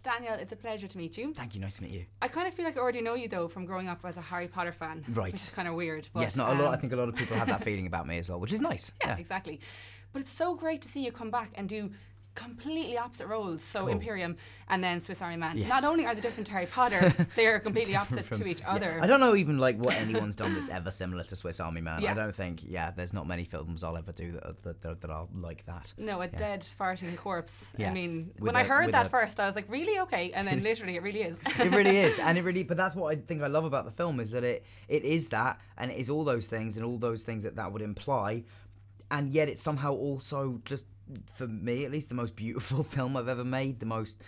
Daniel, it's a pleasure to meet you. Thank you, nice to meet you. I kind of feel like I already know you though from growing up as a Harry Potter fan. Right. Which is kind of weird. But, yes, not a lot. I think a lot of people have that feeling about me as well, which is nice. Yeah, exactly. But it's so great to see you come back and do completely opposite roles. So Cool. Imperium and then Swiss Army Man. Yes. Not only are they different to Harry Potter, they are completely opposite to each other. I don't know even like what anyone's done that's ever similar to Swiss Army Man. Yeah. I don't think, there's not many films I'll ever do that are like that. No, a dead farting corpse. Yeah. I mean, With when I heard that a- first, I was like, really? Okay. And then literally, it really is. It really is, and but that's what I think I love about the film is that it is that, and it is all those things and all those things that would imply, and yet it's somehow also just, for me at least, the most beautiful film I've ever made, the most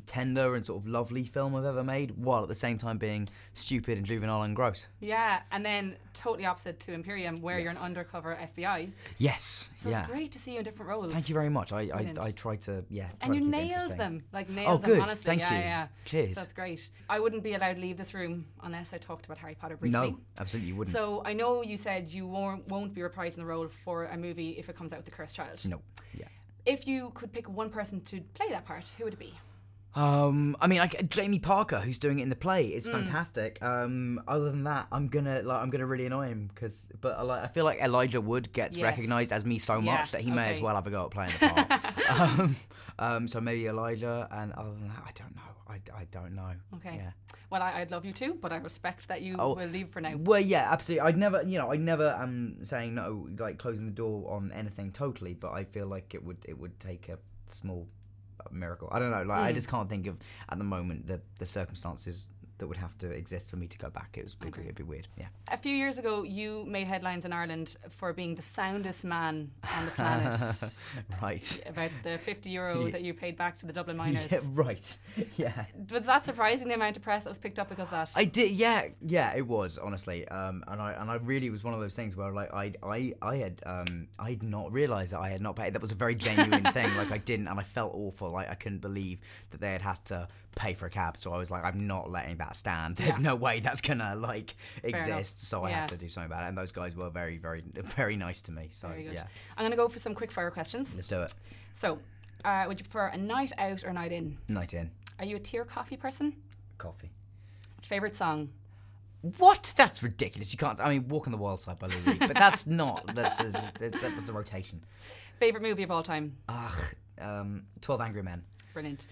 tender and sort of lovely film I've ever made, while at the same time being stupid and juvenile and gross. Yeah, and then totally opposite to Imperium, where you're an undercover FBI. Yes, So it's great to see you in different roles. Thank you very much. I try to, and you keep it nailed interesting. them, like Oh, nailed them, good. honestly. Thank yeah, you. yeah. Cheers. So that's great. I wouldn't be allowed to leave this room unless I talked about Harry Potter briefly. No, absolutely you wouldn't. So I know you said you won't be reprising the role for a movie if it comes out with The Cursed Child. No. Yeah. If you could pick one person to play that part, who would it be? I mean, like Jamie Parker, who's doing it in the play, is fantastic. Other than that, I'm gonna really annoy him but I feel like Elijah Wood gets recognised as me so much that he may as well have a go at playing the part. So maybe Elijah, and other than that, I don't know. I don't know. Okay. Yeah. Well, I'd love you too, but I respect that you will leave for now. Well, yeah, absolutely. I never am saying no, like closing the door on anything totally, but I feel like it would take a small miracle. I don't know. Like I just can't think of at the moment the circumstances that would have to exist for me to go back. It'd be weird. Yeah. A few years ago, you made headlines in Ireland for being the soundest man on the planet. Right. About the €50 that you paid back to the Dublin miners. Yeah, right. Yeah. Was that surprising, the amount of press that was picked up because of that? I did. Yeah. It was, honestly. And I really, it was one of those things where like I'd not realised that I had not paid. That was a very genuine thing. Like I didn't, and I felt awful. Like I couldn't believe that they had to pay for a cab. So I was like, I'm not letting that stand. There's no way that's gonna like exist. So I had to do something about it. And those guys were very, very, very nice to me. So very good. yeah. I'm gonna go for some quick fire questions. Let's do it. So, would you prefer a night out or night in? Night in. Are you a tea or coffee person? Coffee. Favorite song? What? That's ridiculous. You can't. I mean, Walk on the Wild Side by Lou Reed, but that's not. That was a rotation. Favorite movie of all time? 12 Angry Men. Brilliant.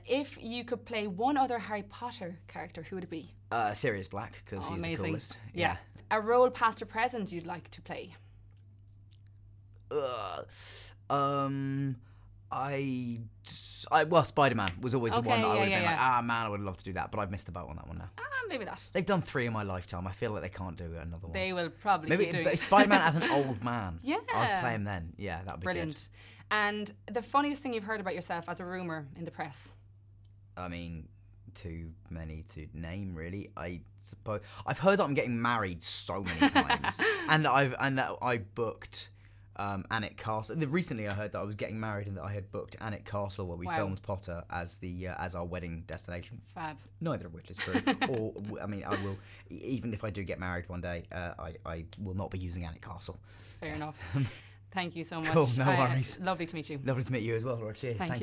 If you could play one other Harry Potter character, who would it be? Sirius Black, because he's amazing. the coolest. Yeah. A role, past or present, you'd like to play? Well, Spider-Man was always the one that I would have been yeah. like, man, I would love to do that, but I've missed the boat on that one now. Maybe not. They've done 3 in my lifetime. I feel like they can't do another one. They will probably maybe keep doing it. Spider-Man as an old man. Yeah. I'd play him then. Yeah, that'd be brilliant. And the funniest thing you've heard about yourself as a rumour in the press? I mean, too many to name, really. I suppose I've heard that I'm getting married so many times, and that I booked Alnwick Castle. Recently, I heard that I was getting married and that I had booked Alnwick Castle, where we filmed Potter, as our wedding destination. Fab. Neither of which is true. Or I mean, I will, even if I do get married one day, I will not be using Alnwick Castle. Fair enough. Thank you so much. Cool, no worries. Lovely to meet you. Lovely to meet you as well. Cheers. Thank you.